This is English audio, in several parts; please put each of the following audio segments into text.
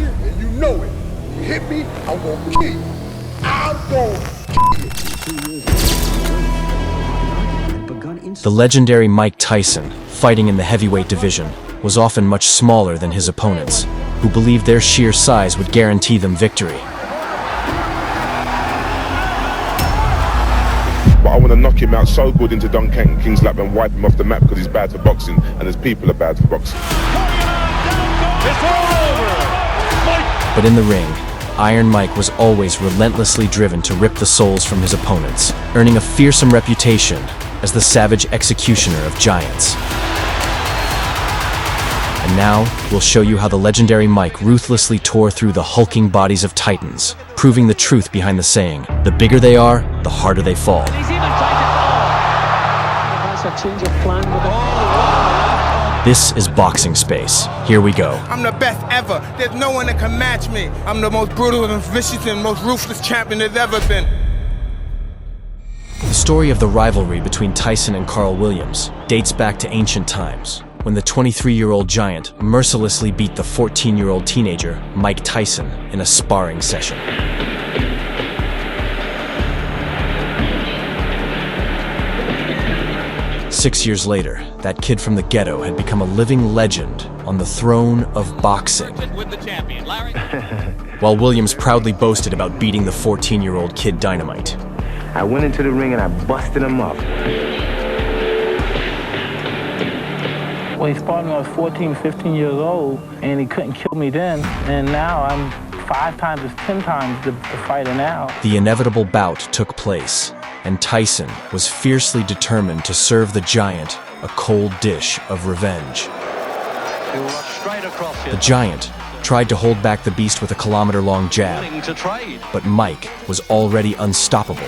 and you know it. You hit me, I'm gonna kill you. I'm gonna The legendary Mike Tyson, fighting in the heavyweight division, was often much smaller than his opponents, who believed their sheer size would guarantee them victory. But I want to knock him out so good into Duncan King's lap and wipe him off the map because he's bad for boxing and his people are bad for boxing. But in the ring, Iron Mike was always relentlessly driven to rip the souls from his opponents, earning a fearsome reputation as the savage executioner of giants. And now, we'll show you how the legendary Mike ruthlessly tore through the hulking bodies of titans, proving the truth behind the saying, the bigger they are, the harder they fall. This is Boxing Space. Here we go. I'm the best ever. There's no one that can match me. I'm the most brutal and vicious and most ruthless champion there's ever been. The story of the rivalry between Tyson and Carl Williams dates back to ancient times, when the 23-year-old giant mercilessly beat the 14-year-old teenager, Mike Tyson, in a sparring session. Six years later, that kid from the ghetto had become a living legend on the throne of boxing. While Williams proudly boasted about beating the 14-year-old Kid Dynamite. I went into the ring and I busted him up. Well, he sparred me when I was 14, 15 years old, and he couldn't kill me then. And now I'm 5 times, 10 times the fighter now. The inevitable bout took place, and Tyson was fiercely determined to serve the giant a cold dish of revenge. The giant tried to hold back the beast with a kilometer-long jab, but Mike was already unstoppable.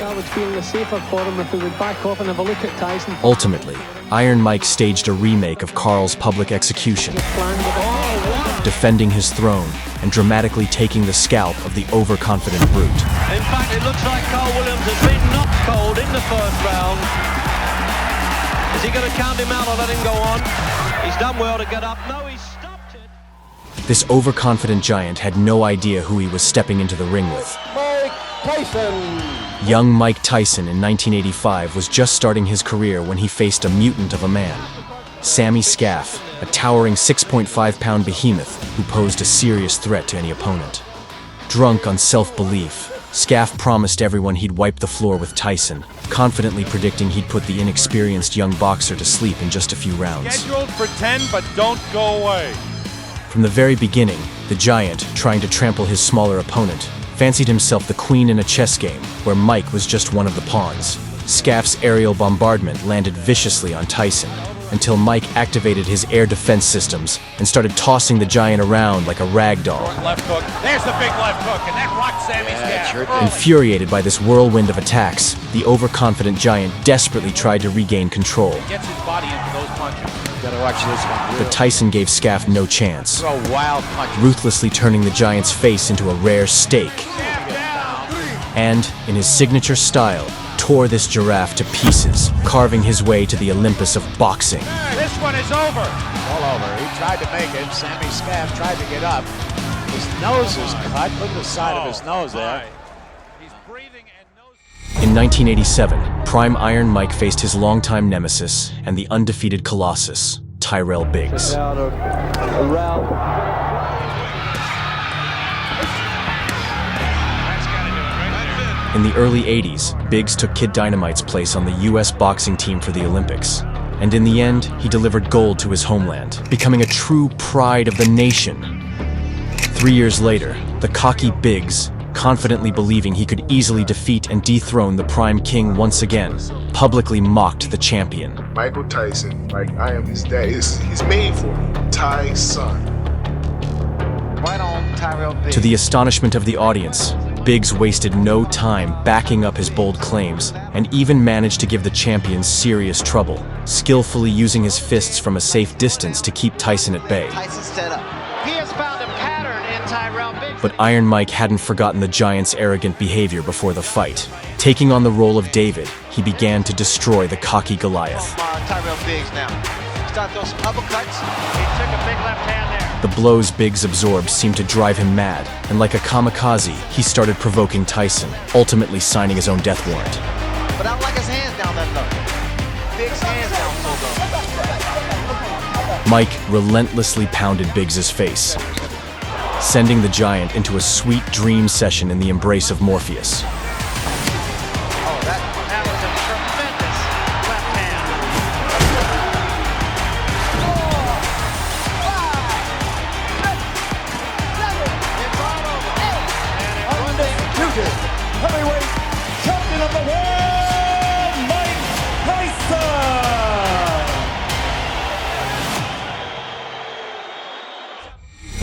Ultimately, Iron Mike staged a remake of Carl's public execution, defending his throne and dramatically taking the scalp of the overconfident brute. In fact, it looks like Carl Williams has been knocked cold in the first round. Is he going to count him out or let him go on? He's done well to get up. No, he's stopped it. This overconfident giant had no idea who he was stepping into the ring with. Mike Tyson! Young Mike Tyson in 1985 was just starting his career when he faced a mutant of a man, Scaff, a towering 6.5-pound behemoth who posed a serious threat to any opponent. Drunk on self-belief, Scaff promised everyone he'd wipe the floor with Tyson, confidently predicting he'd put the inexperienced young boxer to sleep in just a few rounds. Scheduled for 10, but don't go away. From the very beginning, the giant, trying to trample his smaller opponent, fancied himself the queen in a chess game, where Mike was just one of the pawns. Scaff's aerial bombardment landed viciously on Tyson, until Mike activated his air defense systems and started tossing the giant around like a rag doll. Left hook. There's the big left hook, and that rocked Sammy's Scaff. Infuriated by this whirlwind of attacks, the overconfident giant desperately tried to regain control. Gets his body into those punches. Gotta watch this one. But Tyson gave Scaff no chance, Throw wild punches. ruthlessly turning the giant's face into a rare steak. And, in his signature style, tore this giraffe to pieces, carving his way to the Olympus of boxing. This one is over. All over. He tried to make it. Sammy Scaff tried to get up. His nose is cut. Look at the side of his nose there. He's breathing and nose. In 1987, Prime Iron Mike faced his longtime nemesis and the undefeated Colossus, Tyrell Biggs. In the early 80s, Biggs took Kid Dynamite's place on the U.S. boxing team for the Olympics. And in the end, he delivered gold to his homeland, becoming a true pride of the nation. 3 years later, the cocky Biggs, confidently believing he could easily defeat and dethrone the Prime King once again, publicly mocked the champion. Michael Tyson, like I am his dad. He's made for me. Tyson. Right on, Tyrell Biggs. To the astonishment of the audience, Biggs wasted no time backing up his bold claims and even managed to give the champion serious trouble, skillfully using his fists from a safe distance to keep Tyson at bay. Tyson set up. He has found a pattern in Tyrell Biggs. But Iron Mike hadn't forgotten the giant's arrogant behavior before the fight. Taking on the role of David, he began to destroy the cocky Goliath. Tyrell Biggs now. Start those uppercuts. He took a big left hand there. The blows Biggs absorbed seemed to drive him mad, and like a kamikaze, he started provoking Tyson, ultimately signing his own death warrant. But I don't like his hands down that low. Biggs' hands down so low. Mike relentlessly pounded Biggs' face, sending the Giant into a sweet dream session in the embrace of Morpheus. Oh, that was a tremendous left hand. Undisputed heavyweight champion of the world, Mike Tyson!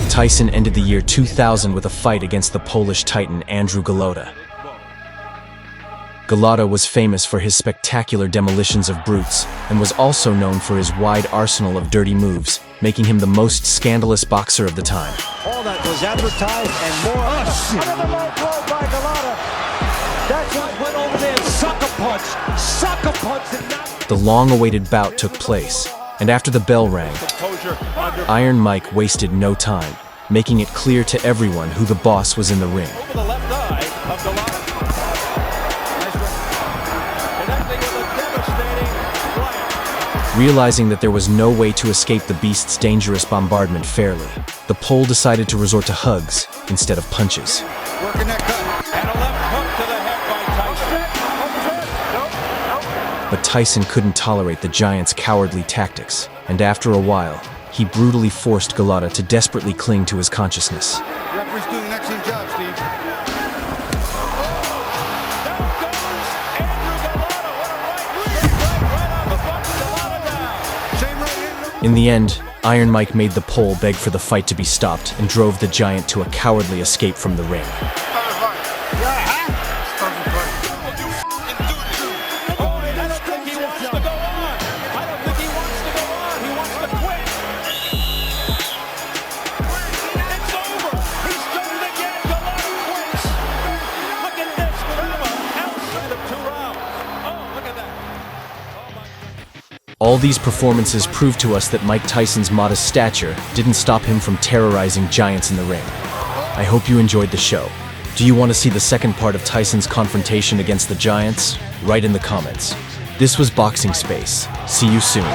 Tyson ended the year 2000 with a fight against the Polish titan Andrew Golota. Golota was famous for his spectacular demolitions of brutes and was also known for his wide arsenal of dirty moves, making him the most scandalous boxer of the time. All that was advertised and more. Another low blow by Golota. That's what went over there. Sucker punch, and not. The long-awaited bout took place, and after the bell rang, Iron Mike wasted no time, making it clear to everyone who the boss was in the ring. Over the left eye of Golota. Connecting with a devastating right. Realizing that there was no way to escape the beast's dangerous bombardment fairly, the Pole decided to resort to hugs instead of punches. Working that cut. And a left hook to the head by Tyson. But Tyson couldn't tolerate the Giant's cowardly tactics, and after a while, he brutally forced Golota to desperately cling to his consciousness. Referee's doing an excellent job, Steve. In the end, Iron Mike made the Pole beg for the fight to be stopped and drove the Giant to a cowardly escape from the ring. All these performances prove to us that Mike Tyson's modest stature didn't stop him from terrorizing giants in the ring. I hope you enjoyed the show. Do you want to see the second part of Tyson's confrontation against the Giants? Write in the comments. This was Boxing Space. See you soon.